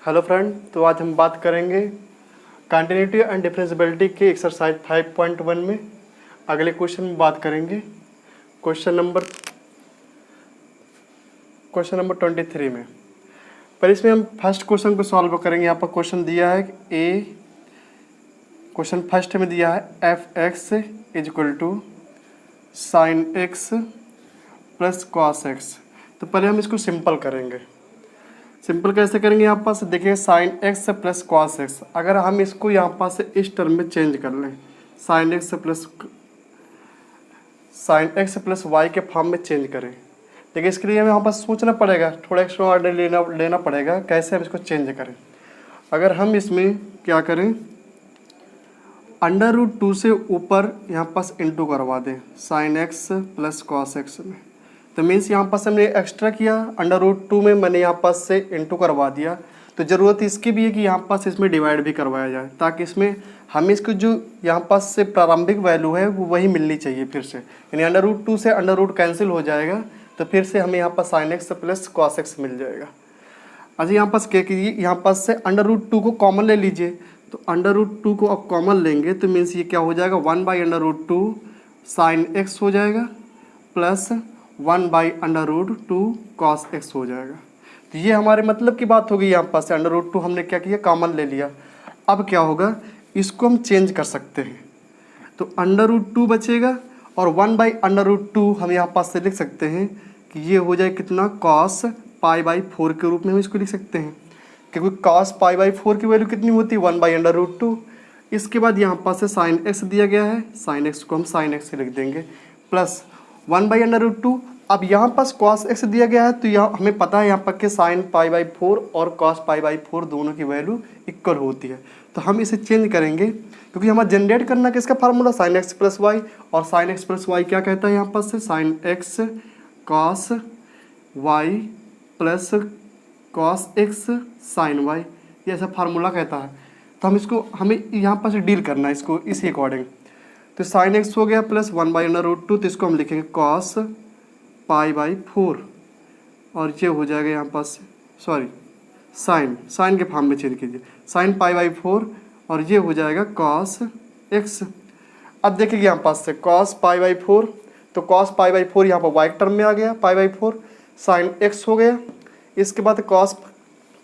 Hello friend, तो आज हम बात करेंगे कंटिन्यूटी एंड डिफरेंशियबिलिटी के एक्सरसाइज 5.1 में अगले क्वेश्चन में बात करेंगे। क्वेश्चन नंबर 23 में। पर इसमें हम फर्स्ट क्वेश्चन को सॉल्व करेंगे। यहाँ पर क्वेश्चन दिया है कि क्वेश्चन फर्स्ट में दिया है f x is equal to sine x plus cos x. तो पहले हम इसको सिंपल करेंगे। सिंपल कैसे करेंगे? यहाँ पास देखिए sine x plus cos x. अगर हम इसको यहाँ पास से इस टर्म में चेंज कर लें, साइन एक्स प्लस वाई के फॉर्म में चेंज करें, देखिए इसके लिए हमें यहाँ पास सोचना पड़ेगा, थोड़ा एक्स्ट्रा ऑर्डर लेना पड़ेगा कैसे हम इसको चेंज करें। अगर हम इसमें क्या करें, √2 से ऊपर यहाँ पास इंटू करवा दें sine x plus cos x में, तो मीन्स यहाँ पास हमने एक्स्ट्रा किया, √2 में मैंने यहाँ पास से इंटू करवा दिया। तो ज़रूरत इसकी भी है कि यहाँ पास इसमें डिवाइड भी करवाया जाए, ताकि इसमें हमें इसको जो यहाँ पास से प्रारंभिक वैल्यू है वो वही मिलनी चाहिए फिर से, यानी √2 से √ कैंसिल हो जाएगा, तो फिर से हमें यहाँ पास sine x plus cos X मिल जाएगा। अच्छा, यहाँ पास क्या कीजिए, यहाँ पास से √2 को कॉमन ले लीजिए। तो √2 को अब कॉमन लेंगे तो मीन्स ये क्या हो जाएगा, 1/√2 साइन एक्स हो जाएगा प्लस 1/√2 कॉस एक्स हो जाएगा। तो ये हमारे मतलब की बात होगी। यहाँ पास से √2 हमने क्या किया, कॉमन ले लिया। अब क्या होगा, इसको हम चेंज कर सकते हैं। तो √2 बचेगा और 1/√2 हम यहाँ पास से लिख सकते हैं कि ये हो जाए कितना, cos π/4 के रूप में हम इसको लिख सकते हैं, क्योंकि cos π/4 की वैल्यू कितनी होती है, 1/√2। इसके बाद यहाँ पास से साइन एक्स दिया गया है, साइन एक्स को हम साइन एक्स से लिख देंगे प्लस 1/√2। अब यहाँ पास cos x दिया गया है, तो यहाँ हमें पता है यहाँ पर कि sin π/4 और cos π/4 दोनों की वैल्यू इक्वल होती है। तो हम इसे चेंज करेंगे, क्योंकि हमें जनरेट करना किसका formula, sin x plus y, और sin x प्लस वाई क्या कहता है यहाँ पास से, sin x cos y plus cos x sin y, ये ऐसा फार्मूला कहता है। तो हम इसको हमें यहाँ पास डील करना है इसको इसी अकॉर्डिंग। तो साइन एक्स हो गया प्लस 1/√2, तो इसको हम लिखेंगे cos π/4, और ये हो जाएगा यहाँ पास सॉरी साइन के फॉर्म में चेंज कीजिए, sin π/4, और ये हो जाएगा cos x। अब देखिए यहाँ पास से cos π/4, तो cos π/4 यहाँ पर वाई टर्म में आ गया, π/4 sin x हो गया। इसके बाद cos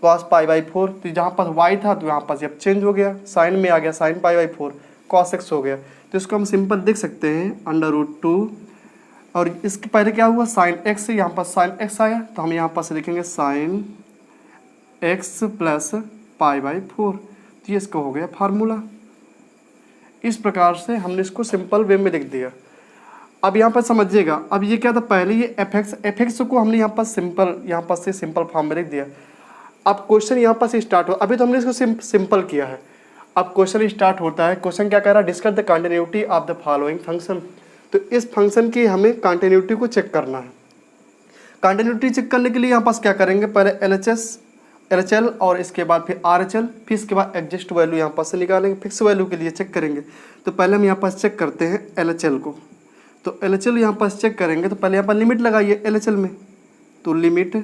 π/4, तो जहाँ पास y था तो यहाँ पास अब चेंज हो गया, साइन में आ गया sin π/4, cos x हो गया। तो इसको हम सिंपल देख सकते हैं √2, और इसके पहले क्या हुआ, साइन एक्स से यहाँ पास साइन एक्स आया, तो हम यहाँ पास लिखेंगे साइन एक्स प्लस π/4। तो ये इसका हो गया फार्मूला। इस प्रकार से हमने इसको सिंपल वे में लिख दिया। अब यहाँ पर समझिएगा, अब ये क्या था, पहले ये एफ एक्स को हमने यहाँ पास सिंपल फॉर्म में लिख दिया। अब क्वेश्चन यहाँ पास स्टार्ट हो, अभी तो हमने इसको सिंपल किया है। अब क्वेश्चन स्टार्ट होता है। क्वेश्चन क्या कह रहा है, discuss the continuity of the following function. तो इस फंक्शन की हमें कंटिन्यूटी को चेक करना है। कंटिन्यूटी चेक करने के लिए यहाँ पास क्या करेंगे, पहले LHL और इसके बाद फिर RHL, फिर इसके बाद एग्जिस्ट वैल्यू यहाँ पास से निकालेंगे, फिक्स वैल्यू के लिए चेक करेंगे। तो पहले हम यहाँ पास चेक करते हैं LHL को। तो LHL यहाँ पास चेक करेंगे, तो पहले यहाँ पर लिमिट लगाइए LHL में, तो लिमिट,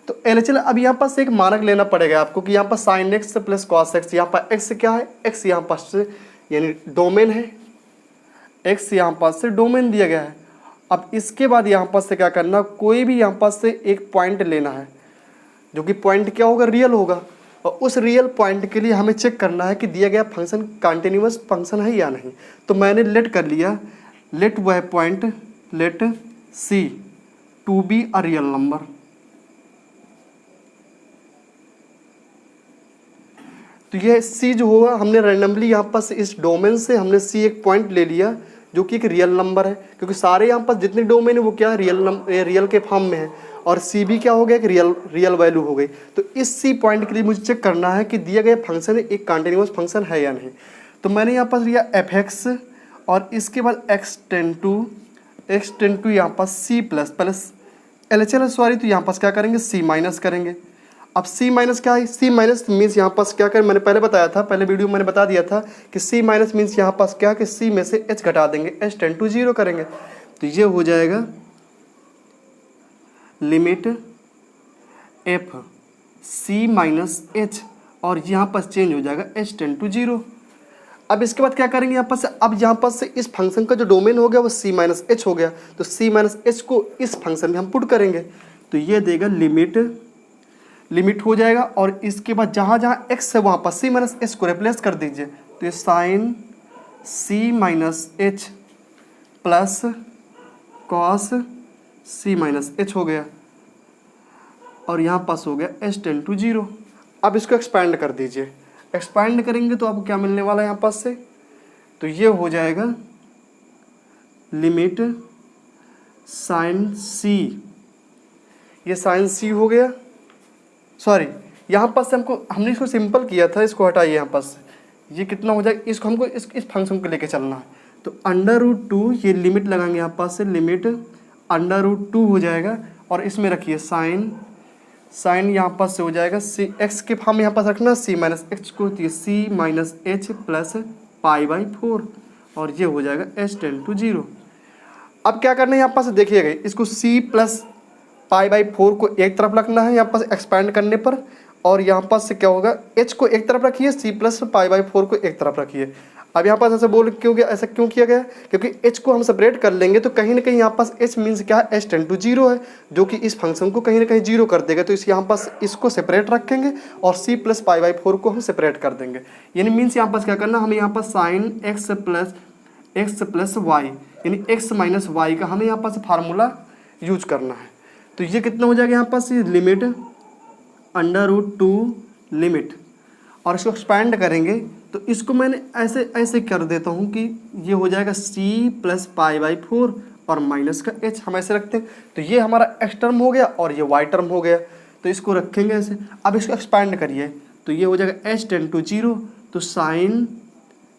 तो LHL अब यहाँ पास एक मानक लेना पड़ेगा आपको कि यहाँ पर sine x plus cos x, यहाँ पर एक्स क्या है, एक्स यहाँ पास से यानी डोमेन है, एक्स यहाँ पास से डोमेन दिया गया है। अब इसके बाद यहाँ पास से क्या करना, कोई भी यहाँ पास से एक पॉइंट लेना है, जो कि पॉइंट क्या होगा, रियल होगा, और उस रियल पॉइंट के लिए हमें चेक करना है कि दिया गया फंक्शन कंटिन्यूअस फंक्शन है या नहीं। तो मैंने लेट कर लिया, लेट वह point, let c to be a real number. तो ये सी जो होगा, हमने रैंडमली यहाँ पास इस डोमेन से हमने सी एक पॉइंट ले लिया जो कि एक रियल नंबर है, क्योंकि सारे यहाँ पास जितने डोमेन है वो क्या है, रियल के फॉर्म में है, और सी भी क्या हो गया, कि रियल वैल्यू हो गई। तो इस सी पॉइंट के लिए मुझे चेक करना है कि दिया गया फंक्शन एक कंटिन्यूअस फंक्शन है या नहीं। तो मैंने यहाँ पास लिया एफ एक्स, और इसके बाद x टेन टू यहाँ पास सी प्लस LHL सॉरी, तो यहाँ पास क्या करेंगे, सी माइनस करेंगे। अब सी माइनस क्या है, सी माइनस मीन्स यहाँ पास क्या करें, मैंने पहले बताया था, पहले वीडियो में मैंने बता दिया था कि सी माइनस मीन्स यहाँ पास क्या, कि सी में से h घटा देंगे, h टेन टू 0 करेंगे। तो ये हो जाएगा limit f c minus h, और यहाँ पर चेंज हो जाएगा h टेंड टू 0। अब इसके बाद क्या करेंगे यहाँ पर से, अब यहाँ पर से इस फंक्शन का जो डोमेन हो गया वो c माइनस एच हो गया, तो c माइनस एच को इस फंक्शन में हम पुट करेंगे, तो ये देगा लिमिट हो जाएगा, और इसके बाद जहाँ जहाँ x है वहाँ पर c माइनस एच को रिप्लेस कर दीजिए, तो ये sine c minus h plus cos c minus h हो गया, और यहाँ पास हो गया h टेंड टू 0। अब इसको एक्सपैंड कर दीजिए, एक्सपैंड करेंगे तो आपको क्या मिलने वाला है यहाँ पास से, तो ये हो जाएगा लिमिट साइन c, ये साइन c हो गया, सॉरी यहाँ पास से हमने इसको सिंपल किया था, इसको हटाइए यहाँ पास से, ये कितना हो जाएगा, इसको हमको इस फंक्शन को लेके चलना है, तो √2 ये लिमिट लगाएंगे यहाँ पास से, लिमिट √2 हो जाएगा, और इसमें रखिए साइन यहाँ पास से हो जाएगा सी एक्स के फॉर्म यहाँ पास रखना, c माइनस एच को, तो c माइनस एच प्लस π/4, और ये हो जाएगा h टेंड टू 0। अब क्या करना है यहाँ पास देखिएगा, इसको c प्लस π/4 को एक तरफ रखना है यहाँ पास एक्सपैंड करने पर, और यहाँ पास से क्या होगा, h को एक तरफ रखिए, c प्लस π/4 को एक तरफ रखिए। अब यहाँ पास ऐसे ऐसा क्यों किया गया, क्योंकि h को हम सेपरेट कर लेंगे तो कहीं ना कहीं यहाँ पास h मीन्स क्या है, h टेंड टू 0 है, जो कि इस फंक्शन को कहीं ना कहीं 0 कर देगा, तो इस यहाँ पास इसको सेपरेट रखेंगे और c प्लस π/4 को हम सेपरेट कर देंगे, यानी मीन्स यहाँ पास क्या करना, हमें यहाँ पास साइन x प्लस वाई यानी x माइनस वाई का हमें यहाँ पास फार्मूला यूज करना है, तो ये कितना हो जाएगा यहाँ पास लिमिट √2 लिमिट, और इसको एक्सपैंड करेंगे तो इसको मैंने ऐसे कर देता हूँ कि ये हो जाएगा c प्लस π/4 और माइनस का h हम ऐसे रखते हैं, तो ये हमारा x टर्म हो गया और ये y टर्म हो गया, तो इसको रखेंगे ऐसे। अब इसको एक्सपैंड करिए तो ये हो जाएगा h टेंड टू 0, तो साइन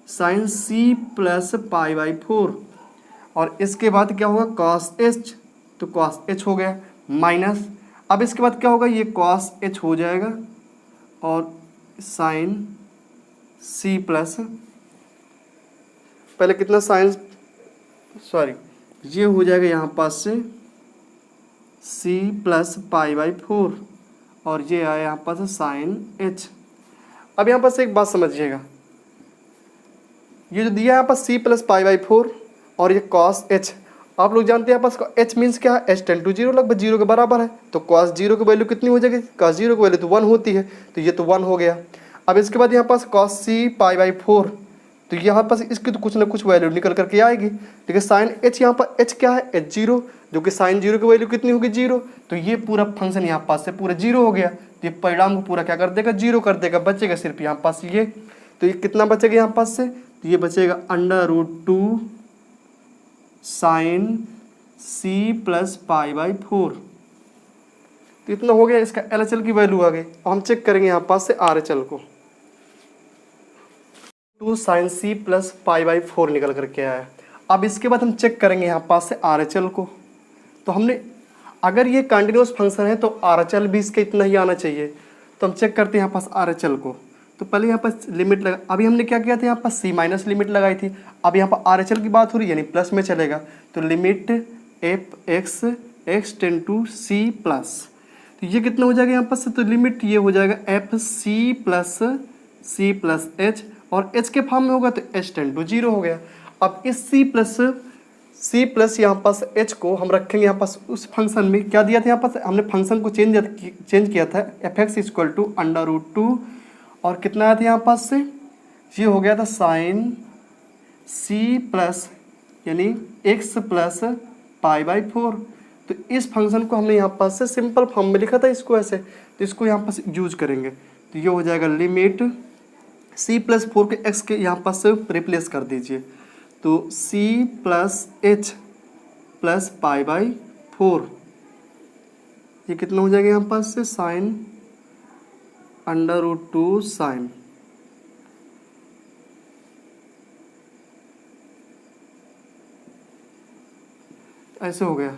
c प्लस π/4, और इसके बाद क्या होगा कॉस h, तो कॉस h हो गया माइनस, अब इसके बाद क्या होगा, ये कॉस h हो जाएगा और साइन c प्लस, पहले कितना साइन, सॉरी ये हो जाएगा यहाँ पास से c प्लस π/4, और ये आया यहाँ पास साइन h। अब यहाँ पास एक बात समझिएगा, ये जो दिया है यहाँ पास c प्लस π/4 और ये कॉस h, आप लोग जानते हैं यहाँ पास h मीन्स क्या है, h टेंड टू 0 लगभग 0 के बराबर है, तो cos 0 की वैल्यू कितनी हो जाएगी, cos 0 की वैल्यू तो 1 होती है, तो ये तो 1 हो गया। अब इसके बाद यहाँ पास cos c π/4, तो यहाँ पास इसकी तो कुछ ना कुछ वैल्यू निकल करके आएगी, ठीक है। साइन h यहाँ पर h क्या है, h0, जो कि साइन 0 की वैल्यू कितनी होगी 0, तो ये पूरा फंक्शन यहाँ पास से पूरा 0 हो गया, तो ये परिणाम को पूरा क्या कर देगा 0 कर देगा, बचेगा सिर्फ यहाँ पास ये, तो ये कितना बचेगा यहाँ पास से, तो ये बचेगा √2 साइन c प्लस π/4, तो इतना हो गया, इसका LHL की वैल्यू आ गई। अब हम चेक करेंगे यहाँ पास से RHL को, 2 साइन c प्लस π/4 निकल करके आया है। अब इसके बाद हम चेक करेंगे यहाँ पास से RHL को, तो हमने अगर ये कंटिन्यूस फंक्शन है तो RHL भी इसका इतना ही आना चाहिए, तो हम चेक करते हैं यहाँ पास RHL को। तो पहले यहाँ पास लिमिट लगा, अभी हमने क्या किया था, यहाँ पास c माइनस लिमिट लगाई थी, अब यहाँ पर RHL की बात हो रही है यानी प्लस में चलेगा, तो limit f(x) tend to c plus, तो ये कितना हो जाएगा यहाँ पास, तो लिमिट ये हो जाएगा fc प्लस h, और h के फॉर्म में होगा तो h टेंड टू 0 हो गया। अब इस c प्लस यहाँ पास h को हम रखेंगे यहाँ पास उस फंक्शन में, क्या दिया था यहाँ पास, हमने फंक्शन को चेंज किया था, f(x) इक्वल टू √2, और कितना आया था यहाँ पास से, ये हो गया था साइन c प्लस यानी x प्लस π/4, तो इस फंक्शन को हमने यहाँ पास से सिंपल फॉर्म में लिखा था इसको ऐसे, तो इसको यहाँ पास यूज करेंगे, तो ये हो जाएगा लिमिट c प्लस 4 के x के यहाँ पास से रिप्लेस कर दीजिए, तो c प्लस h प्लस π/4, ये कितना हो जाएगा यहाँ पास से साइन √2 साइन, ऐसे हो गया,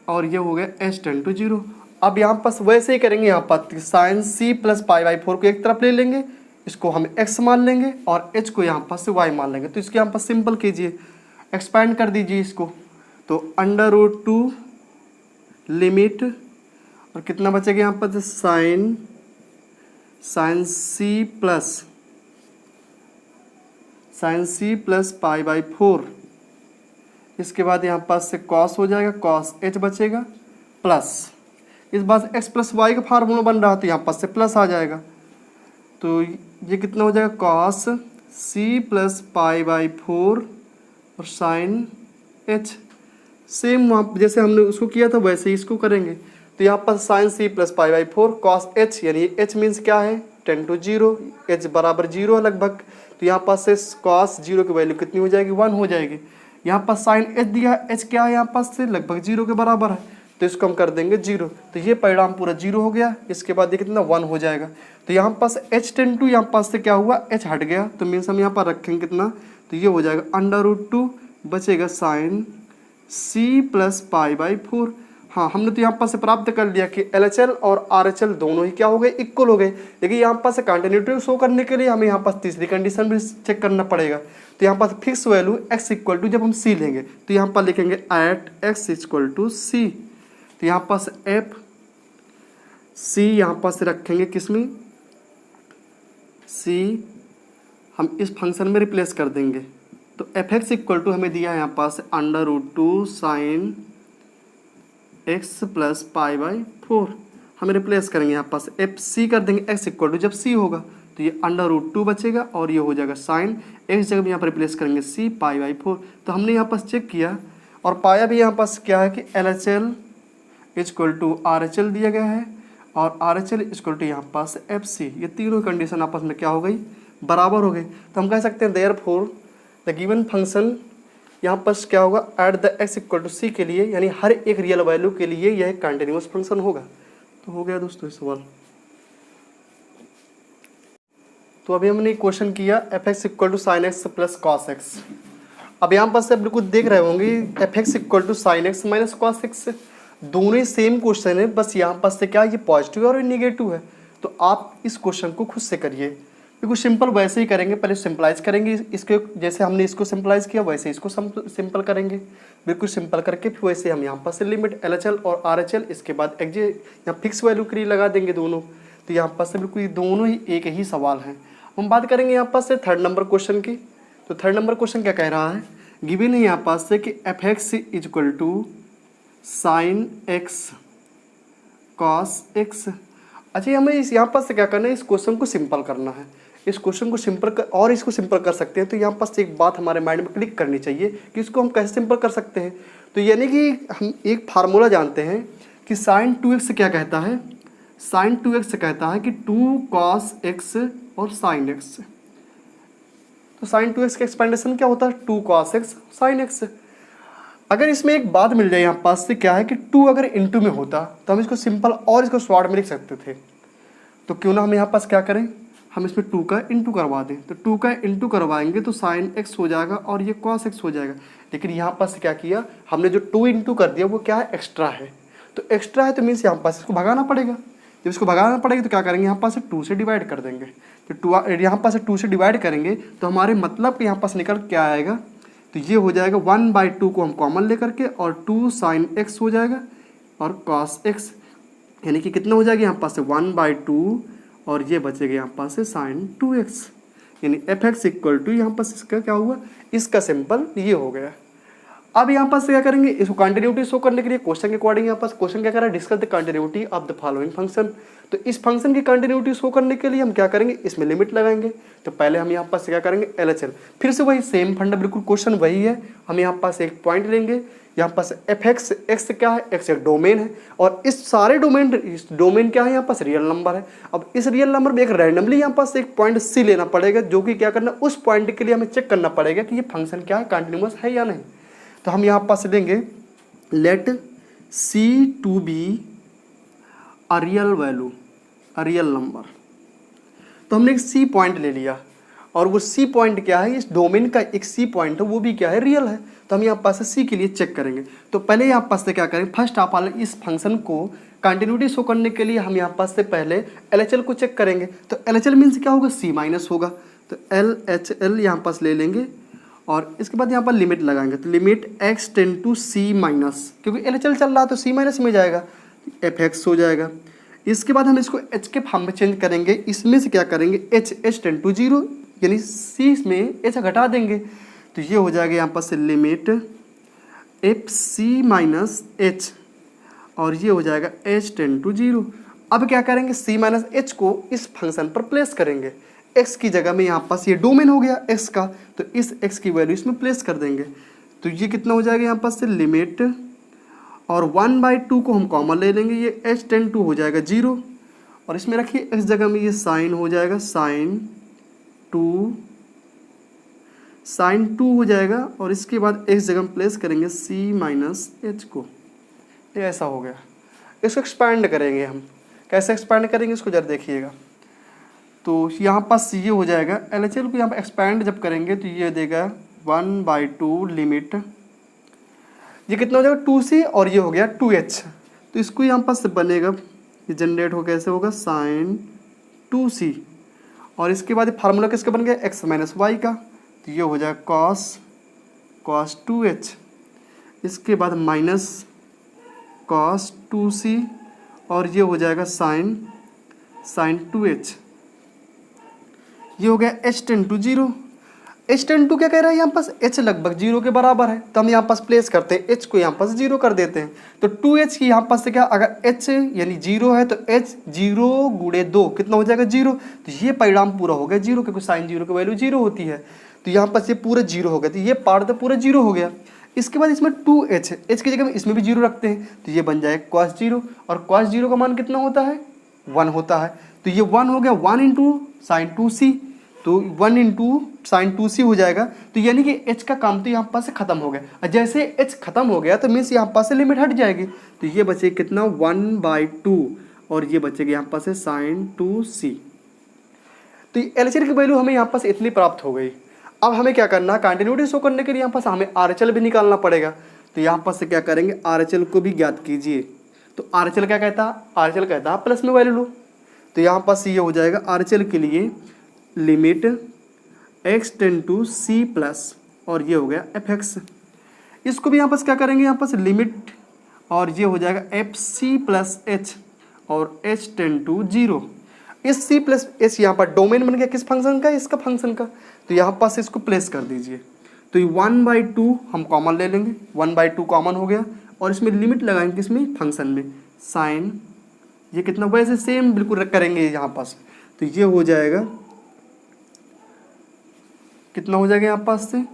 और ये हो गया h टेंड टू 0। अब यहाँ पास वैसे ही करेंगे, यहाँ पर साइन c प्लस π/4 को एक तरफ ले लेंगे, इसको हम x मान लेंगे और h को यहाँ पास से y मान लेंगे, तो इसके यहाँ पास सिंपल कीजिए, एक्सपैंड कर दीजिए इसको, तो √2 लिमिट और कितना बचेगा यहाँ पर sine c plus pi by 4। इसके बाद यहाँ पास से कॉस हो जाएगा, कॉस एच बचेगा प्लस, इस बार एक्स प्लस वाई का फार्मूला बन रहा तो यहाँ पास से प्लस आ जाएगा। तो ये कितना हो जाएगा cos c plus pi by 4 और साइन एच। सेम वहाँ जैसे हमने उसको किया था वैसे ही इसको करेंगे। तो यहाँ पर sine c plus pi by 4 cos h, यानी एच मीन्स क्या है 10 to 0, एच बराबर 0 है लगभग। तो यहाँ पास से कॉस 0 की वैल्यू कितनी हो जाएगी 1 हो जाएगी। यहाँ पर साइन एच दिया है, एच क्या है यहाँ पास से लगभग 0 के बराबर है, तो इसको हम कर देंगे 0। तो ये परिणाम पूरा 0 हो गया। इसके बाद ये कितना 1 हो जाएगा। तो यहाँ पास एच टेन टू यहाँ पास से क्या हुआ एच हट गया, तो मीन्स हम यहाँ पर रखेंगे कितना, तो ये हो जाएगा √2 बचेगा sine c plus pi by 4। हाँ हमने तो यहाँ पास से प्राप्त कर लिया कि LHL और RHL दोनों ही क्या हो गए इक्वल हो गए। लेकिन यहाँ पास से कंटिन्यूटी शो करने के लिए हमें यहाँ पास तीसरी कंडीशन भी चेक करना पड़ेगा। तो यहाँ पास fix value x equal to जब हम c लेंगे तो यहाँ पर लिखेंगे at x equal to c। तो यहाँ पास एफ c यहाँ पास रखेंगे किसमें c, हम इस फंक्शन में रिप्लेस कर देंगे। तो fx इक्वल टू हमें दिया है यहाँ पास √2 sine x plus pi by 4, हमें रिप्लेस करेंगे यहाँ पास एफ सी कर देंगे x इक्वल टू जब c होगा तो ये √2 बचेगा और ये हो जाएगा साइन x जगह भी यहाँ पर रिप्लेस करेंगे c पाई बाई 4। तो हमने यहाँ पास चेक किया और पाया भी यहाँ पास क्या है कि LHL इक्वल टू RHL दिया गया है और RHL इक्वल टू यहाँ पास FC, ये तीनों कंडीशन आपस में क्या हो गई बराबर हो गई। तो हम कह सकते हैं देयरफॉर द गिवन फंक्शन यहाँ पर क्या होगा at the x equal to c के लिए, यानी हर एक रियल वैल्यू के लिए यह एक कंटिन्यूअस फंक्शन होगा। तो हो गया दोस्तों इस सवाल। तो अभी हमने क्वेश्चन किया fx equal to sine x plus cos x. अब यहाँ पर से बिल्कुल देख रहे होंगे fx equal to sine x minus cos x, दोनों ही सेम क्वेश्चन है, बस यहाँ पर से क्या ये पॉजिटिव और निगेटिव है। तो आप इस क्वेश्चन को खुद से करिए, बिल्कुल सिंपल वैसे ही करेंगे। पहले सिंपलाइज करेंगे इसके, जैसे हमने इसको सिंपलाइज किया वैसे इसको सिंपल करेंगे, बिल्कुल सिंपल करके फिर वैसे हम यहाँ पर से लिमिट LHL और RHL इसके बाद एक्जे यहाँ फिक्स वैल्यू के लिए लगा देंगे दोनों। तो यहाँ पर से बिल्कुल ये दोनों ही एक ही सवाल हैं। हम बात करेंगे यहाँ पर से थर्ड नंबर क्वेश्चन की। तो थर्ड नंबर क्वेश्चन क्या कह रहा है, गिवन है यहाँ पास से कि fx equal to sine x cos x. अच्छा हमें इस यहाँ पास से क्या करना है, इस क्वेश्चन को सिंपल करना है। इस क्वेश्चन को सिंपल कर और इसको सिंपल कर सकते हैं। तो यहाँ पास एक बात हमारे माइंड में क्लिक करनी चाहिए कि इसको हम कैसे सिंपल कर सकते हैं। तो यानी कि हम एक फार्मूला जानते हैं कि साइन 2x क्या कहता है, साइन 2x कहता है कि 2 cos x और साइन x। तो साइन 2x का एक्सपेंडेशन क्या होता है 2 cos x साइन x। अगर इसमें एक बात मिल जाए यहाँ पास से क्या है कि 2 अगर इनटू में होता तो हम इसको सिंपल और इसको शॉर्ट में लिख सकते थे। तो क्यों ना हम यहाँ पास क्या करें, हम इसमें 2 का इंटू करवा दें। तो 2 का इंटू करवाएंगे तो साइन x हो जाएगा और ये cos x हो जाएगा। लेकिन यहाँ पास क्या किया हमने, जो 2 इंटू कर दिया वो क्या है एक्स्ट्रा है। तो एक्स्ट्रा है तो मीन्स यहाँ पास इसको भगाना पड़ेगा। जब इसको भगाना पड़ेगा तो क्या करेंगे, यहाँ पास से 2 से डिवाइड कर देंगे। तो 2 यहाँ पास से 2 से डिवाइड करेंगे तो हमारे मतलब कि यहाँ पास निकल क्या आएगा, तो ये हो जाएगा 1/2 को हम कॉमन लेकर के और 2 साइन x हो जाएगा और cos x, यानी कि कितना हो जाएगा यहाँ पास से 1/2 और ये बचेगा यहाँ पास से साइन 2x, यानी fx इक्वल टू यहाँ पास इसका क्या हुआ, इसका सिंपल ये हो गया। अब यहाँ पास क्या करेंगे, इसको कंटिन्यूटी शो करने के लिए क्वेश्चन के अकॉर्डिंग यहाँ पास क्वेश्चन क्या कर रहा है, discuss the continuity of the following function. तो इस फंक्शन की कंटिन्यूटी शो करने के लिए हम क्या करेंगे, इसमें लिमिट लगाएंगे। तो पहले हम यहाँ पास क्या करेंगे LHL, फिर से वही सेम फंडा, बिल्कुल क्वेश्चन वही है। हम यहाँ पास एक पॉइंट लेंगे, यहाँ पास fx x क्या है, x एक डोमेन है और इस सारे डोमेन क्या है यहाँ पास रियल नंबर है। अब इस रियल नंबर में एक रैंडमली यहाँ पास एक पॉइंट C लेना पड़ेगा, जो कि क्या करना, उस पॉइंट के लिए हमें चेक करना पड़ेगा कि ये फंक्शन क्या है, कंटिन्यूअस है या नहीं। तो हम यहाँ पास लेंगे let C to be a real value, a real number. तो हमने एक C पॉइंट ले लिया और वो C पॉइंट क्या है, इस डोमेन का एक C पॉइंट है, वो भी क्या है, रियल है। तो हम यहाँ पास से C के लिए चेक करेंगे। तो पहले यहाँ पास से क्या करेंगे, फर्स्ट ऑफ ऑल इस फंक्शन को कंटिन्यूटी शो करने के लिए हम यहाँ पास से पहले LHL को चेक करेंगे। तो LHL मीन्स क्या होगा, C माइनस होगा। तो LHL यहाँ पास ले लेंगे और इसके बाद यहाँ पर लिमिट लगाएंगे। तो limit x tend to C minus, क्योंकि LHL चल रहा है तो C माइनस में जाएगा। एफ एक्स हो जाएगा। इसके बाद हम इसको एच के फॉर्म में चेंज करेंगे, इसमें से क्या करेंगे एच टेंड टू जीरो, यानी सी में एच घटा देंगे, तो ये हो जाएगा यहाँ पर से limit f c minus h, और ये हो जाएगा एच टेंड टू जीरो। अब क्या करेंगे सी माइनस एच को इस फंक्शन पर प्लेस करेंगे, एक्स की जगह में यहाँ पास ये डोमेन हो गया एक्स का, तो इस एक्स की वैल्यू इसमें प्लेस कर देंगे, तो ये कितना हो जाएगा यहाँ पास से लिमिट, और 1/2 को हम कॉमन ले लेंगे, ये एच टेंड टू हो जाएगा जीरो, और इसमें रखिए एक्स जगह में ये साइन हो जाएगा साइन टू हो जाएगा, और इसके बाद एक्स जगह में प्लेस करेंगे सी माइनस एच को, ये ऐसा हो गया। इसको एक्सपैंड करेंगे हम, कैसे एक्सपैंड करेंगे इसको जरा देखिएगा। तो यहाँ पास ये हो जाएगा LHL को यहाँ पर एक्सपैंड जब करेंगे तो ये देगा 1/2 लिमिट, ये कितना हो जाएगा 2c, और ये हो गया 2h, तो इसको यहाँ पास से बनेगा, ये जनरेट हो कैसे होगा साइन 2c, और इसके बाद फार्मूला किसका बन गया x माइनस वाई का, तो ये हो जाएगा cos 2h, इसके बाद माइनस cos 2c, और ये हो जाएगा साइन 2h, ये हो गया h tend to zero. H tend to क्या कह रहा है यहाँ पास एच लगभग जीरो के बराबर है, तो हम यहाँ पास प्लेस करते हैं एच को यहाँ पास जीरो कर देते हैं, तो 2h की यहाँ पास से क्या, अगर एच यानी जीरो है तो एच जीरो गुणे 2 कितना हो जाएगा जीरो, तो ये परिणाम पूरा हो गया जीरो, क्योंकि साइन जीरो की वैल्यू जीरो होती है, तो यहाँ पास ये पूरा जीरो हो गया, तो ये पार्ट तो पूरा जीरो हो गया। इसके बाद इसमें 2h, एच की जगह में इसमें भी जीरो रखते हैं, तो ये बन जाएगा कॉस जीरो, और कॉस जीरो का मान कितना होता है 1 होता है, तो ये 1 हो गया 1 इंटू साइन 2c, तो 1 इंटू साइन 2c हो जाएगा, तो यानी कि h का काम तो यहाँ पास से खत्म हो गया, और जैसे h खत्म हो गया तो मीन्स यहाँ पास से लिमिट हट जाएगी, तो ये बचेगा कितना 1/2, और ये बचेगा यहाँ पास से साइन 2c। तो LHL की वैल्यू हमें यहाँ पास इतनी प्राप्त हो गई। अब हमें क्या करना, कंटिन्यूटी शो करने के लिए यहाँ पास हमें RHL भी निकालना पड़ेगा, तो यहाँ पास से क्या करेंगे RHL को भी ज्ञात कीजिए। तो RHL क्या कहता है, RHL कहता है प्लस में वैल्यू लो, तो यहाँ पास ये हो जाएगा RHL के लिए limit x tend to c plus, और ये हो गया एफ एक्स। इसको भी यहाँ पास क्या करेंगे, यहाँ पास लिमिट, और ये हो जाएगा एफ सी प्लस एच, और h टेंड टू जीरो। इस c प्लस एच यहाँ पर डोमेन बन गया किस फंक्शन का, इसका फंक्शन का, तो यहाँ पास इसको प्लेस कर दीजिए, तो ये 1/2 हम कॉमन ले लेंगे, 1/2 कॉमन हो गया, और इसमें लिमिट लगाएंगे किसमें फंक्शन में साइन, ये कितना वैसे सेम बिल्कुल करेंगे यहाँ पास, तो ये हो जाएगा कितना हो जाएगा यहाँ पास से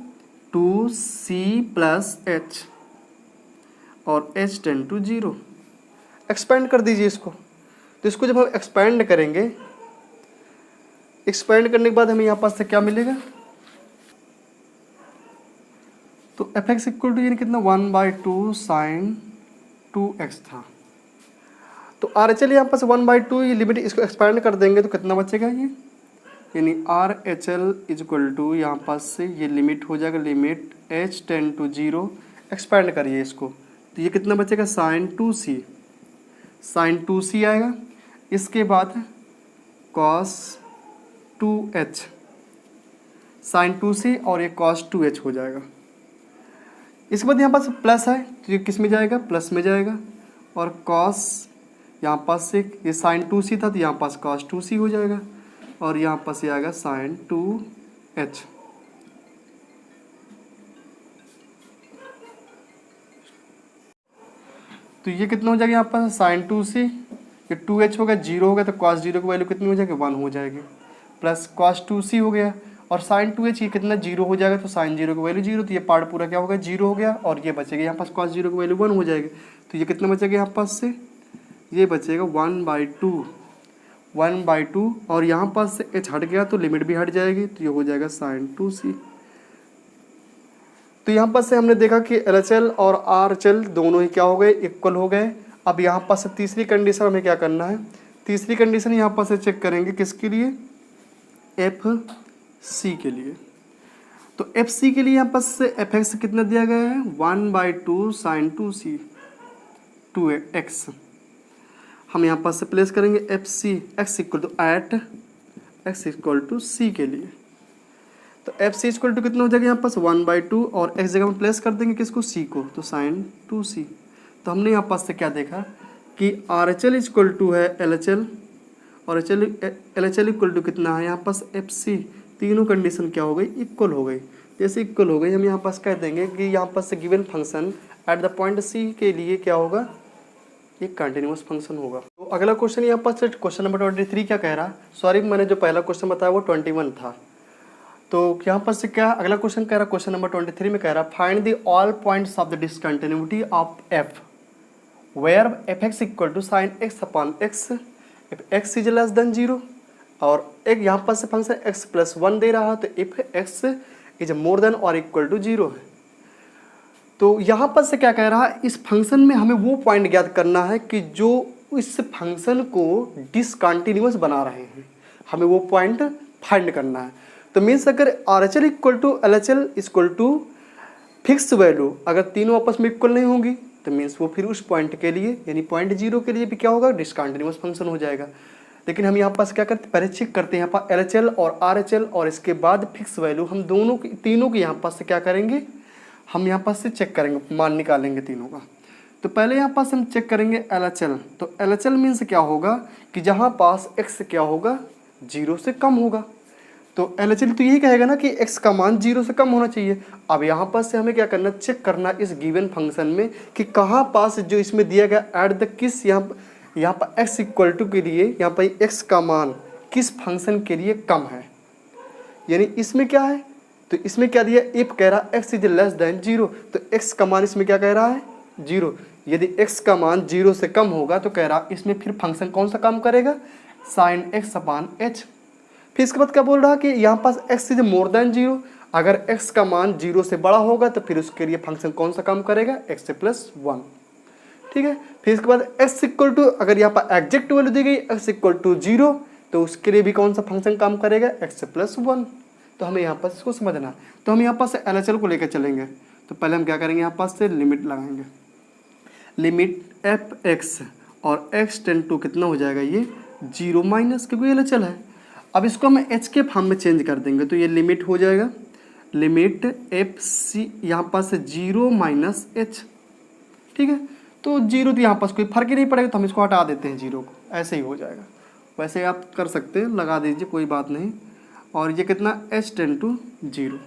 2c प्लस एच, और h tend to zero. Expand कर दीजिए इसको, तो इसको जब हम एक्सपेंड करेंगे, एक्सपेंड करने के बाद हमें यहाँ पास से क्या मिलेगा, तो एफ एक्स इक्वल टू यानी कितना 1/2 साइन 2x था, तो RHL यहाँ पास 1/2, ये लिमिट इसको एक्सपेंड कर देंगे तो कितना बचेगा ये, यानी RHL इक्वल टू यहाँ पास से ये लिमिट हो जाएगा limit h tend to zero, expand करिए इसको, तो ये कितना बचेगा साइन 2c आएगा, इसके बाद cos 2h साइन 2c, और ये cos 2h हो जाएगा। इसके बाद यहाँ पास प्लस है तो ये किस में जाएगा, प्लस में जाएगा, और cos यहाँ पास से ये साइन 2c था तो यहाँ पास cos 2c हो जाएगा, और यहाँ पास ये आएगा साइन 2h। तो ये कितना हो जाएगा यहाँ पास साइन 2c, ये 2h हो गया, जीरो हो गया, तो cos जीरो की वैल्यू कितनी हो जाएगी 1 हो जाएगी, प्लस cos 2c हो गया, और साइन 2h ये कितना जीरो हो जाएगा, तो साइन जीरो की वैल्यू जीरो, तो ये पार्ट पूरा क्या हो गया जीरो हो गया, और ये बचेगा यहाँ पास cos जीरो की वैल्यू 1 हो जाएगी, तो ये कितना बचेगा यहाँ पास से, ये बचेगा 1/2, और यहाँ पास से h हट गया तो लिमिट भी हट जाएगी, तो ये हो जाएगा साइन 2c। तो यहाँ पास से हमने देखा कि LHL और RHL दोनों ही क्या हो गए, इक्वल हो गए। अब यहाँ पास से तीसरी कंडीशन हमें क्या करना है, तीसरी कंडीशन यहाँ पास से चेक करेंगे किसके लिए, FC के लिए। तो FC के लिए यहाँ पास से fx कितना दिया गया है 1/2 साइन 2c 2x, हम यहाँ पास से प्लेस करेंगे FC x equal to at x equal to c के लिए, तो FC इक्वल टू कितना हो जाएगा यहाँ पास 1/2, और x जगह में प्लेस कर देंगे किसको c को, तो साइन 2c। तो हमने यहाँ पास से क्या देखा कि R H L equal to है एल एच एल, और L H L equal to कितना है यहाँ पास एफ सी। तीनों कंडीशन क्या हो गई, इक्वल हो गई। जैसे इक्वल हो गई हम यहाँ पास कह देंगे कि यहाँ पास given function at the point C के लिए क्या होगा, एक कंटिन्यूअस फंक्शन होगा। तो अगला क्वेश्चन यहाँ पास क्वेश्चन नंबर 23 क्या कह रहा, सॉरी मैंने जो पहला क्वेश्चन बताया वो 21 था। तो यहाँ पर से क्या अगला क्वेश्चन कह रहा, क्वेश्चन नंबर 23 में कह रहा find the all points of the discontinuity of f where f x equal to sine x upon x if x is less than 0, और एक यहाँ पर से फंक्शन एक्स प्लस 1 दे रहा है, तो if x is more than और equal to 0 है। तो यहाँ पर से क्या कह रहा है, इस फंक्शन में हमें वो पॉइंट ज्ञात करना है कि जो इस फंक्शन को डिसकंटिन्यूअस बना रहे हैं, हमें वो पॉइंट फाइंड करना है। तो मीन्स अगर R H L equal to L H L equal to fix value अगर तीनों आपस में इक्वल नहीं होंगी तो मीन्स वो फिर उस पॉइंट के लिए यानी पॉइंट 0 के लिए भी क्या होगा, डिसकंटिन्यूअस फंक्शन हो जाएगा। लेकिन हम यहाँ पास क्या करते हैं, पहले चेक करते हैं यहाँ पर एल एच एल और आर एच एल, और इसके बाद फिक्स वैल्यू हम दोनों की तीनों की यहाँ पास से क्या करेंगे, हम यहाँ पास से चेक करेंगे, मान निकालेंगे तीनों का। तो पहले यहाँ पास हम चेक करेंगे एल एच एल। तो एल एच एल मीन्स क्या होगा कि जहाँ पास एक्स क्या होगा 0 से कम होगा, तो एल एच एल तो यही कहेगा ना कि एक्स का मान 0 से कम होना चाहिए। अब यहाँ पास से हमें क्या करना, चेक करना इस गिवन फंक्शन में कि कहाँ पास जो इसमें दिया गया एट द किस यहाँ पर एक्स इक्वल टू के लिए यहाँ पर एक्स का मान किस फंक्शन के लिए कम है, यानी इसमें क्या है, तो इसमें क्या दिया, इफ कह रहा एक्स इज लेस देन 0, तो एक्स का मान इसमें क्या कह रहा है 0। यदि एक्स का मान 0 से कम होगा तो कह रहा इसमें फिर फंक्शन कौन सा काम करेगा, साइन एक्स अपॉन एच। फिर इसके बाद क्या बोल रहा कि यहाँ पास एक्स इज मोर देन 0, अगर एक्स का मान 0 से बड़ा होगा तो फिर उसके लिए फंक्शन कौन सा काम करेगा, एक्स से प्लस 1। ठीक है, फिर इसके बाद एक्स इक्वल टू अगर यहाँ पर एग्जैक्ट वैल्यू दी गई एक्स इक्वल टू 0, तो उसके लिए भी कौन सा फंक्शन काम करेगा, एक्स से प्लस 1। तो हमें यहाँ पास इसको समझना, तो हम यहाँ पास से एल एच एल को लेकर चलेंगे। तो पहले हम क्या करेंगे, यहाँ पास से लिमिट लगाएंगे, लिमिट एफ एक्स और एक्स टेंड टू कितना हो जाएगा, ये 0 माइनस, क्योंकि एल एच एल है। अब इसको हम एच के फॉर्म में चेंज कर देंगे, तो ये लिमिट हो जाएगा लिमिट एफ सी यहाँ पास 0 माइनस एच। ठीक है, तो 0 तो यहाँ पास कोई फर्क ही नहीं पड़ेगा, तो हम इसको हटा देते हैं 0 को, ऐसे ही हो जाएगा। वैसे आप कर सकते हैं, लगा दीजिए कोई बात नहीं। और ये कितना h टेंड टू 0,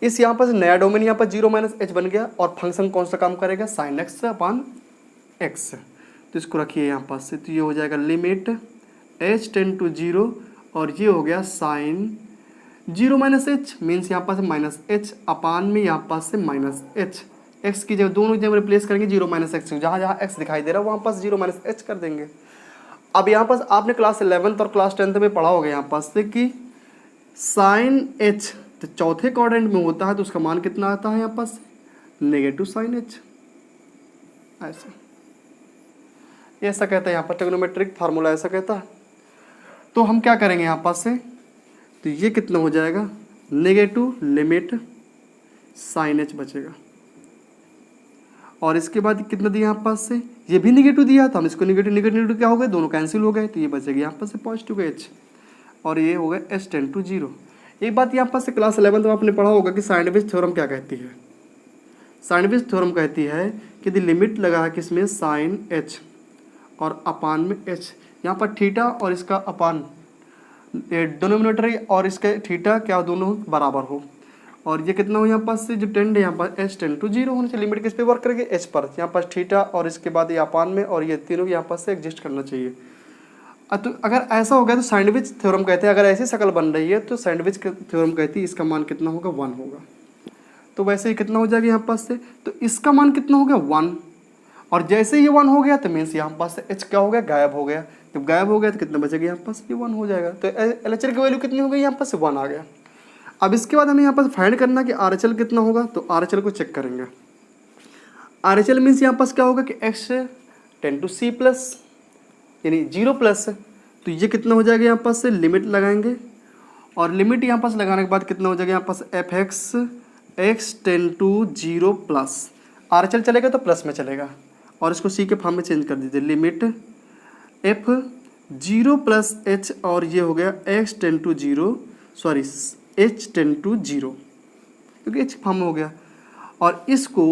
इस यहाँ पर नया डोमेन यहाँ पर 0 माइनस एच बन गया, और फंक्शन कौन सा काम करेगा, साइन एक्स अपॉन एक्स। तो इसको रखिए यहाँ पास से, तो ये हो जाएगा लिमिट h टेंड टू 0, और ये हो गया साइन 0 माइनस एच, मीन्स यहाँ पास माइनस एच अपॉन में यहाँ पास से माइनस एच। एक्स की जगह दोनों जगह रिप्लेस करेंगे 0 माइनस एक्स, जहाँ जहाँ एक्स दिखाई दे रहा है वहाँ पास 0 माइनस एच कर देंगे। अब यहाँ पास आपने क्लास 11th और क्लास 10th में पढ़ा होगा यहाँ पास से कि साइन एच तो चौथे क्वाड्रेंट में होता है, तो उसका मान कितना आता है यहाँ पास, नेगेटिव साइन एच। ऐसा कहता है यहाँ पर ट्रिग्नोमेट्रिक फार्मूला ऐसा कहता है। तो हम क्या करेंगे यहाँ पास से, तो ये कितना हो जाएगा, नेगेटिव लिमिट साइन एच बचेगा, और इसके बाद कितना दिया यहाँ पास से, ये भी निगेटिव दिया, तो हम इसको निगेटिव क्या हो गए, दोनों कैंसिल हो गए, तो ये बचेगा यहाँ पास से पॉजिटिव एच, और ये हो गया एच टेंड टू 0। एक बात यहाँ पास से क्लास 11th में आपने पढ़ा होगा कि सैंडविच थ्योरम क्या कहती है। सैंडविच थ्योरम कहती है कि यदि लिमिट लगा है किसमें, साइन एच और अपान में एच, यहाँ पर थीटा और इसका अपान डिनोमिनेटर और इसका थीटा क्या दोनों बराबर हो, और ये कितना हो यहाँ पास से जो टेंड है यहाँ पर एच टेंड टू 0 होने चाहिए। लिमिट किस पे वर्क करेगी, एच पर, यहाँ पास थीटा और इसके बाद ये अपान में, और ये तीनों यहाँ पास से एग्जिस्ट करना चाहिए। तो अगर ऐसा हो गया तो सैंडविच थ्योरम कहते हैं, अगर ऐसी शक्ल बन रही है तो सैंडविच थ्योरम कहती है इसका मान कितना होगा, 1 होगा। तो वैसे ही कितना हो जाएगा यहाँ पास से, तो इसका मान कितना हो गया, 1, और जैसे ही 1 हो गया तो मीन्स यहाँ पास से एच क्या हो गया, गायब हो गया। जब गायब हो गया तो कितना बचेगा, यहाँ पास ये 1 हो जाएगा। तो एल एच एल की वैल्यू कितनी हो गई, यहाँ पास से 1 आ गया। अब इसके बाद हमें यहाँ पास फाइंड करना कि आर एच एल कितना होगा, तो आर एच एल को चेक करेंगे। आर एच एल मीन्स यहाँ पास क्या होगा कि x tend to c plus यानी 0 प्लस, तो ये कितना हो जाएगा, यहाँ पास से लिमिट लगाएंगे, और लिमिट यहाँ पास लगाने के बाद कितना हो जाएगा, यहाँ पास F X X tend to 0 plus, R H L चलेगा तो प्लस में चलेगा, और इसको सी के फॉर्म में चेंज कर दीजिए, लिमिट एफ 0 प्लस एच, और ये हो गया x tend to 0 sorry h tend to 0, क्योंकि एच फॉर्म में हो गया। और इसको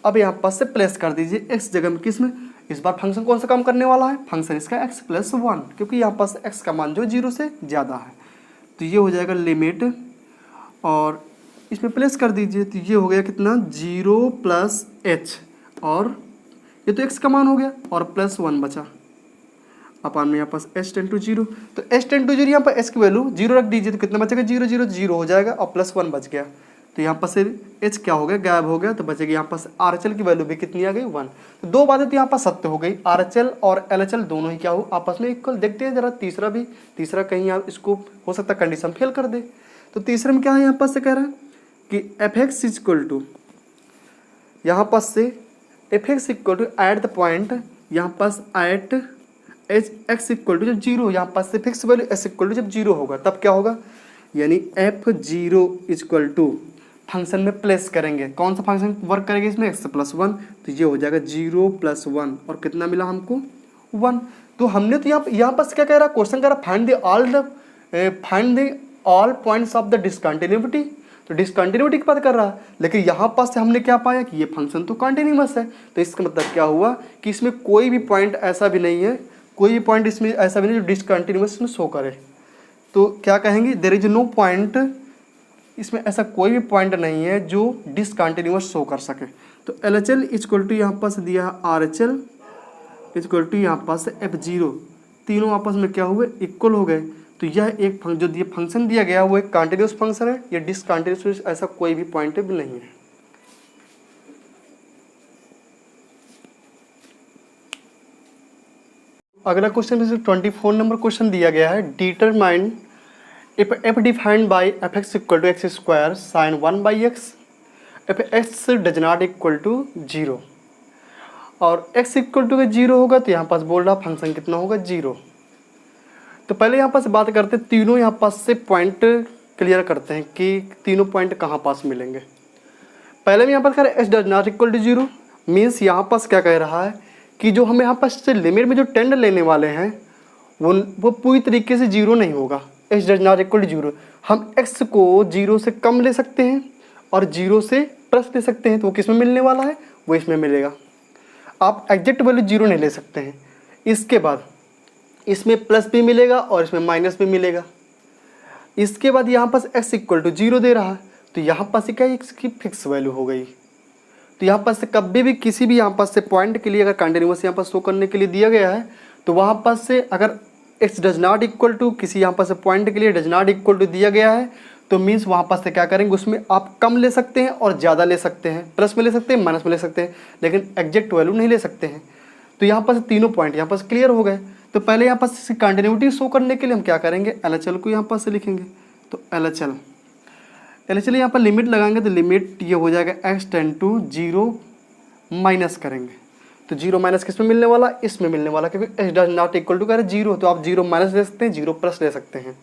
अब यहाँ पास से प्लेस कर दीजिए एक्स जगह में, किस में, इस बार फंक्शन कौन सा काम करने वाला है, फंक्शन इसका x प्लस 1, क्योंकि यहाँ पास x का मान जो 0 से ज़्यादा है। तो ये हो जाएगा लिमिट, और इसमें प्लेस कर दीजिए, तो ये हो गया कितना 0 प्लस h, और ये तो x का मान हो गया और प्लस 1 बचा अपान में यहाँ पास h टेन टू 0। तो h टेन टू 0 यहाँ पर h की वैल्यू 0 रख दीजिए, तो कितना बचेगा 0 0 0 हो जाएगा और प्लस 1 बच गया। तो यहाँ पर से h क्या हो गया, गायब हो गया, तो बचेगी यहाँ पास RHL की वैल्यू भी कितनी आ गई 1। तो दो बातें तो यहाँ पर सत्य हो गई, RHL और LHL दोनों ही क्या हो आपस में इक्वल। देखते हैं जरा तीसरा कहीं आप इसको हो सकता है कंडीशन फेल कर दे। तो तीसरे में क्या है यहाँ पास से कह रहा है कि fx इक्वल टू, यहाँ पास से fx equal to at the point, यहाँ पास एट x इक्वल टू जब 0, यहाँ पास से fix value s equal to जब 0 होगा तब क्या होगा, यानी f0 इक्वल टू फंक्शन में प्लेस करेंगे, कौन सा फंक्शन वर्क करेंगे इसमें, x प्लस 1, तो ये हो जाएगा 0 प्लस 1, और कितना मिला हमको 1। तो हमने तो यहाँ पास क्या कह रहा है, क्वेश्चन कह रहा find the all points of the discontinuity, तो डिसकंटिन्यूटी की बात कर रहा है, लेकिन यहाँ पास से हमने क्या पाया कि ये फंक्शन तो कंटिन्यूअस है। तो इसका मतलब क्या हुआ कि इसमें कोई भी पॉइंट ऐसा भी नहीं है, कोई भी पॉइंट इसमें ऐसा भी नहीं जो डिसकंटिन्यूअस में शो करे। तो क्या कहेंगे, देयर इज नो पॉइंट, इसमें ऐसा कोई भी पॉइंट नहीं है जो डिसकंटिन्यूअस शो कर सके। तो LHL इक्वल टू यहाँ पास दिया है RHL इक्वल टू यहाँ पास F0, तीनों आपस में क्या हुए, इक्वल हो गए। तो यह एक जो फंक्शन दिया गया वो एक कंटिन्यूअस फंक्शन है, ये डिसकंटिन्यूअस ऐसा कोई भी पॉइंट भी नहीं है। अगला क्वेश्चन 24 नंबर क्वेश्चन दिया गया है, determine if f defined by fx equal to x square sine 1 by x if x does not equal to 0, और x इक्वल टू 0 होगा तो यहाँ पास बोल रहा फंक्शन कितना होगा 0। तो पहले यहाँ पास बात करते हैं, तीनों यहाँ पास से पॉइंट क्लियर करते हैं कि तीनों पॉइंट कहाँ पास मिलेंगे। पहले में यहाँ पास कह रहे h does not equal to 0, means यहाँ पास क्या कह रहा है कि जो हमें यहाँ पास से लिमिट में जो टेंड लेने वाले हैं वो पूरी तरीके से 0 नहीं होगा, h does not equal to 0। हम x को 0 से कम ले सकते हैं और 0 से प्लस ले सकते हैं, तो वो किस में मिलने वाला है, वो इसमें मिलेगा। आप एग्जैक्ट वैल्यू 0 नहीं ले सकते हैं। इसके बाद इसमें प्लस भी मिलेगा और इसमें माइनस भी मिलेगा। इसके बाद यहाँ पास x इक्वल टू 0 दे रहा है, तो यहाँ पास क्या x की फिक्स वैल्यू हो गई। तो यहाँ पास से कभी भी किसी भी यहाँ पास से पॉइंट के लिए अगर कंटिन्यूअस यहाँ पास शो करने के लिए दिया गया है, तो वहाँ पास से अगर x does not equal to किसी यहाँ पास से पॉइंट के लिए डज नॉट इक्वल टू दिया गया है, तो मीन्स वहाँ पास से क्या करेंगे, उसमें आप कम ले सकते हैं और ज़्यादा ले सकते हैं, प्लस में ले सकते हैं, माइनस में ले सकते हैं, लेकिन एग्जैक्ट वैल्यू नहीं ले सकते हैं। तो यहाँ पास तीनों पॉइंट यहाँ पास क्लियर हो गए। तो पहले यहाँ पास कंटिन्यूटी शो करने के लिए हम क्या करेंगे, LHL को यहाँ पास से लिखेंगे। तो LHL यहाँ पर लिमिट लगाएंगे, तो लिमिट ये हो जाएगा x टेन टू 0 माइनस करेंगे, तो 0 माइनस किस में मिलने वाला, इसमें मिलने वाला, क्योंकि h does not equal to कह रहे 0, तो आप 0 माइनस ले सकते हैं, 0 प्लस ले सकते हैं।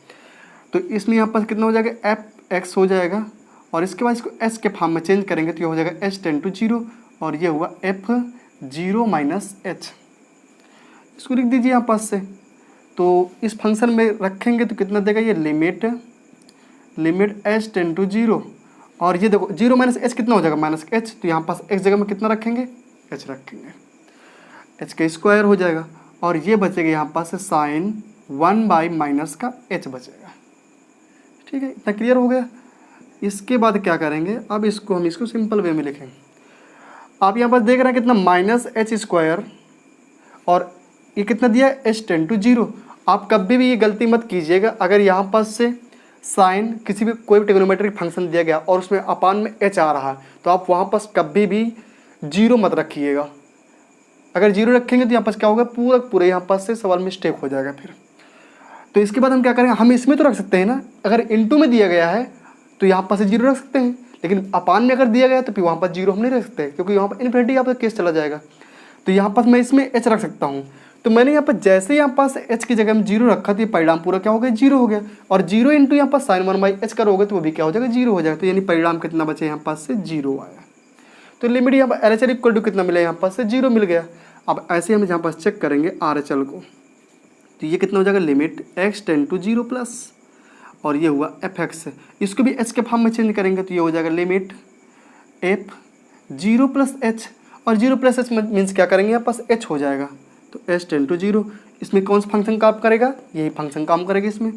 तो इसमें यहाँ पर कितना हो जाएगा, fx हो जाएगा, और इसके बाद इसको s के फॉर्म में चेंज करेंगे तो ये हो जाएगा h टेन टू 0, और ये हुआ f0 माइनस h। इसको लिख दीजिए यहाँ पास से। तो इस फंक्शन में रखेंगे तो कितना देगा, ये लिमिट h टेन टू 0, और ये देखो 0 माइनस h कितना हो जाएगा, माइनस h। तो यहाँ पास x जगह में कितना रखेंगे, h रखेंगे, h का स्क्वायर हो जाएगा, और ये बचेगा यहाँ पास से साइन 1 बाई माइनस का h बचेगा। ठीक है, इतना क्लियर हो गया। इसके बाद क्या करेंगे, अब इसको सिंपल वे में लिखेंगे। आप यहाँ पास देख रहे हैं कितना, माइनस h स्क्वायर, और ये कितना दिया है, h टेन टू 0। आप कभी भी ये गलती मत कीजिएगा, अगर यहाँ पास से साइन किसी भी कोई भी ट्रिग्नोमेट्रिक फंक्शन दिया गया और उसमें अपान में h आ रहा है, तो आप वहाँ पास कभी भी 0 मत रखिएगा। अगर 0 रखेंगे तो यहाँ पास क्या होगा, पूरे यहाँ पास से सवाल मिस्टेक हो जाएगा फिर। तो इसके बाद हम क्या करेंगे, हम इसमें तो रख सकते हैं ना, अगर इनटू में दिया गया है तो यहाँ पास 0 रख सकते हैं, लेकिन अपान में अगर दिया गया तो फिर वहाँ पर 0 हम नहीं रख सकते, क्योंकि यहाँ पर इन्फिनिटी आपका केस चला जाएगा। तो यहाँ पास मैं इसमें h रख सकता हूँ। तो मैंने यहाँ पर जैसे यहाँ पास h की जगह में 0 रखा तो ये परिणाम पूरा क्या हो गया, 0 हो गया, और 0 इंटू यहाँ पास साइन 1 बाई h करोगे तो वो भी क्या हो जाएगा, 0 हो जाएगा। तो यानी परिणाम कितना बचे, यहाँ पास से 0 आया। तो लिमिट यहाँ पर LHL इक्वल टू कितना मिला, यहाँ पास से 0 मिल गया। अब ऐसे हम यहाँ पास चेक करेंगे RHL को, तो ये कितना हो जाएगा, limit x tend to 0 plus, और ये हुआ fx, इसको भी h के फॉर्म में चेंज करेंगे तो ये हो जाएगा लिमिट f0 प्लस h, और 0 प्लस एच मीन्स क्या करेंगे यहाँ पास एच हो जाएगा, तो एच टेंड टू 0। इसमें कौन सा फंक्शन काम करेगा, यही फंक्शन काम करेगा इसमें,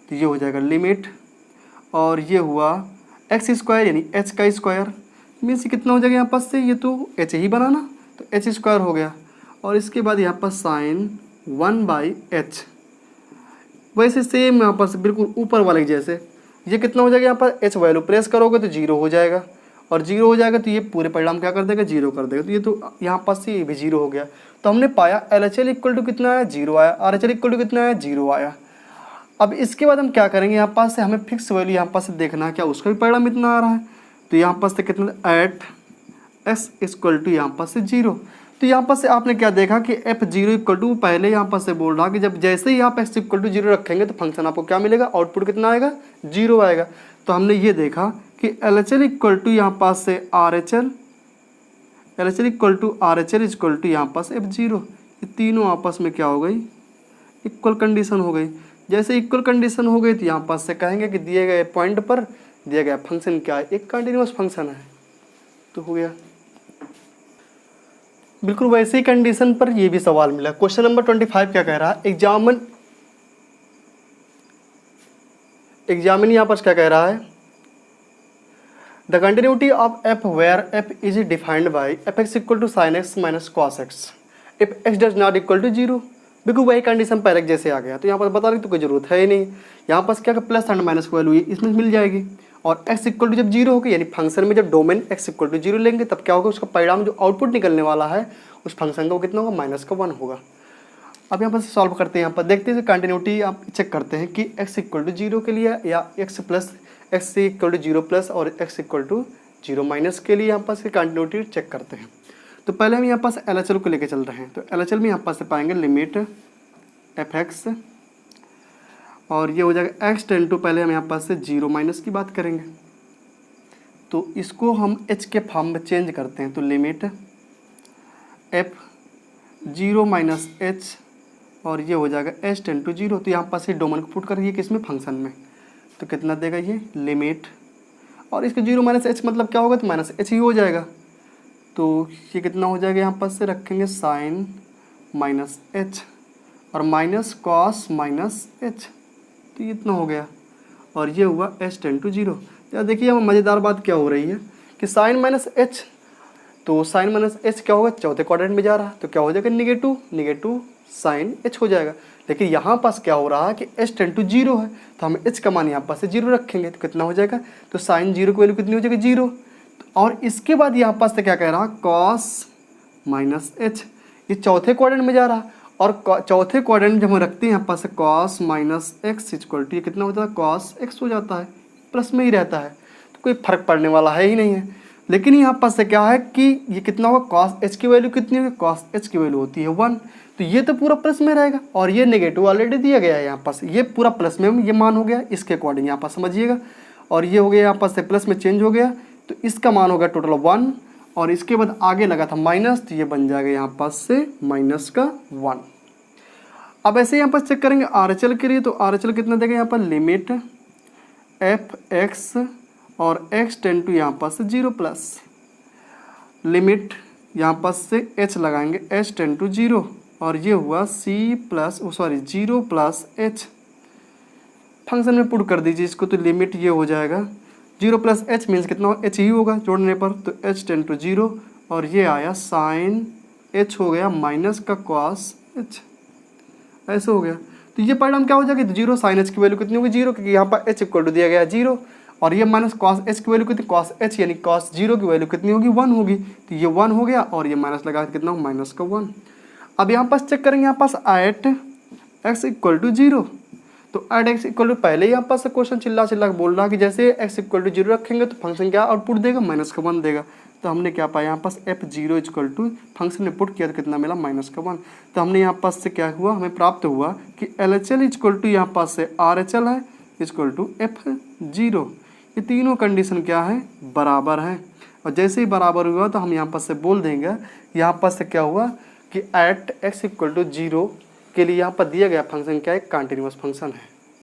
तो ये हो जाएगा लिमिट, और ये हुआ एक्स स्क्वायर यानी एच का स्क्वायर, मीन्स कितना हो जाएगा यहाँ पास से, ये तो एच ही बना ना, तो एच स्क्वायर हो गया। और इसके बाद यहाँ पर साइन 1/h, वैसे सेम यहाँ पर बिल्कुल ऊपर वाले जैसे, ये कितना हो जाएगा यहाँ पर h वैल्यू प्रेस करोगे तो 0 हो जाएगा, और 0 हो जाएगा तो ये पूरे परिणाम क्या कर देगा, 0 कर देगा। तो ये तो यहाँ पास से ये भी 0 हो गया। तो हमने पाया LHL इक्वल टू कितना आया, 0 आया, RHL इक्वल टू कितना आया, 0 आया। अब इसके बाद हम क्या करेंगे, यहाँ पास से हमें फिक्स वैल्यू यहाँ पास से देखना है क्या उसका भी परिणाम इतना आ रहा है, तो यहाँ पास से कितना एट x इक्वल टू यहाँ पास से 0। तो यहाँ पर से आपने क्या देखा कि f0 इक्वल टू पहले यहाँ पर से बोल रहा कि जब जैसे ही आप x इक्वल टू 0 रखेंगे तो फंक्शन आपको क्या मिलेगा, आउटपुट कितना आएगा, 0 आएगा। तो हमने ये देखा कि LHL इक्वल टू यहाँ पास से RHL, LHL equal to RHL equal to यहाँ पास f0, ये तीनों आपस में क्या हो गई, इक्वल कंडीशन हो गई। जैसे इक्वल कंडीशन हो गई तो यहाँ पास से कहेंगे कि दिए गए पॉइंट पर दिया गया फंक्शन क्या है, एक कंटिन्यूअस फंक्शन है, तो हो गया। बिल्कुल वैसे ही कंडीशन पर ये भी सवाल मिला। क्वेश्चन नंबर 25 क्या कह रहा है, एग्जामिन यहाँ पर क्या कह रहा है, the continuity of f where f is defined by f x equal to sine x minus cos x if x does not equal to 0। बिल्कुल वही कंडीशन पहले जैसे आ गया, तो यहाँ पर बता रही तो कोई जरूरत है ही नहीं। यहाँ पर क्या प्लस एंड माइनस वैल्यू इसमें मिल जाएगी, और x इक्वल टू जब 0 होगी यानी फंक्शन में जब डोमेन x इक्वल टू 0 लेंगे तब क्या होगा, उसका परिणाम जो आउटपुट निकलने वाला है उस फंक्शन का वो कितना होगा, -1 होगा। अब यहाँ पर सॉल्व करते हैं, यहाँ पर देखते हैं कंटिन्यूटी आप चेक करते हैं कि x इक्वल टू 0 के लिए या x इक्वल टू 0 प्लस और x इक्वल टू 0 माइनस के लिए यहाँ पर से कंटिन्यूटी चेक करते हैं। तो पहले हम यहाँ पास LHL को लेकर चल रहे हैं, तो LHL में यहाँ पास से पाएंगे लिमिट fx, और ये हो जाएगा x टेंड टू, पहले हम यहाँ पास से 0 माइनस की बात करेंगे, तो इसको हम h के फॉर्म में चेंज करते हैं, तो लिमिट f0 माइनस h, और ये हो जाएगा h टेंड टू 0। तो यहाँ पास से डोमेन को पुट करिए किसमें, फंक्शन में, तो कितना देगा ये लिमिट, और इसके 0 माइनस h मतलब क्या होगा, तो माइनस h ही हो जाएगा। तो ये कितना हो जाएगा, यहाँ पास से रखेंगे साइन माइनस h और माइनस कॉस माइनस h, तो ये इतना हो गया, और ये हुआ h टेंड टू 0। यार देखिए यहाँ मज़ेदार बात क्या हो रही है कि साइन माइनस h, तो साइन माइनस h क्या होगा, चौथे क्वाड्रेंट में जा रहा है, तो क्या हो जाएगा, निगेटिव साइन h हो जाएगा। लेकिन यहाँ पास क्या हो रहा है कि h टेंड टू 0 है, तो हम h का मान यहाँ पास से 0 रखेंगे, तो कितना हो जाएगा, तो साइन 0 की वैल्यू कितनी हो जाएगी, 0। और इसके बाद यहाँ पास से क्या कह रहा है, कॉस माइनस h, ये चौथे क्वाड्रेंट में जा रहा है, और चौथे क्वाड्रेंट जब हम रखते हैं यहाँ पास से cos minus x equal to, ये कितना होता है, कॉस एक्स हो जाता है, प्लस में ही रहता है, तो कोई फर्क पड़ने वाला है ही नहीं है। लेकिन यहाँ पास से क्या है कि ये कितना होगा, कॉस एच की वैल्यू कितनी होगी, कॉस एच की वैल्यू होती है 1, तो ये तो पूरा प्लस में रहेगा, और ये नेगेटिव ऑलरेडी दिया गया है यहाँ पास, ये पूरा प्लस में ये मान हो गया, इसके अकॉर्डिंग यहाँ पास समझिएगा, और ये हो गया यहाँ पास से प्लस में चेंज हो गया, तो इसका मान होगा टोटल 1, और इसके बाद आगे लगा था माइनस, तो ये बन जाएगा यहाँ पास से माइनस का 1। अब ऐसे यहाँ पर चेक करेंगे RHL के लिए, तो RHL कितना देगा यहाँ पर, लिमिट fx और x टेंड टू यहाँ पर से 0 प्लस लिमिट यहाँ पर से h लगाएंगे h टेंड टू 0, और ये हुआ जीरो प्लस h, फंक्शन में पुट कर दीजिए इसको, तो लिमिट ये हो जाएगा 0 प्लस h मीन्स कितना हो, h ही होगा जोड़ने पर, तो h टेंड टू 0, और ये आया साइन h हो गया माइनस का कॉस h, ऐसे हो गया। तो ये परिणाम क्या हो जाएगा, 0 साइन h की वैल्यू कितनी होगी, 0, क्योंकि यहाँ पर h इक्वल टू दिया गया 0, और ये माइनस कॉस h की वैल्यू कितनी, कॉस h यानी कॉस 0 की वैल्यू कितनी होगी, 1 होगी, तो ये 1 हो गया, और ये माइनस लगा कितना हो, माइनस का 1। अब यहाँ पास चेक करेंगे, यहाँ पास एट x इक्वल टू 0, तो एट x इक्वल टू, पहले ही यहाँ पास क्वेश्चन चिल्ला के बोल रहा कि जैसे x इक्वल टू 0 रखेंगे तो फंक्शन क्या आउटपुट देगा, माइनस का 1 देगा। तो हमने क्या पाया, यहाँ पास f0 इक्वल टू फंक्शन में पुट किया तो कितना मिला, माइनस का 1। तो हमने यहाँ पास से क्या हुआ, हमें प्राप्त हुआ कि LHL इक्वल टू यहाँ पास से RHL है इक्वल टू f0। ये तीनों कंडीशन क्या है, बराबर है, और जैसे ही बराबर हुआ तो हम यहाँ पास से बोल देंगे, यहाँ पास से क्या हुआ कि एट x इक्वल टू 0 के लिए यहाँ पर दिया गया फंक्शन क्या है, कंटिन्यूअस फंक्शन है।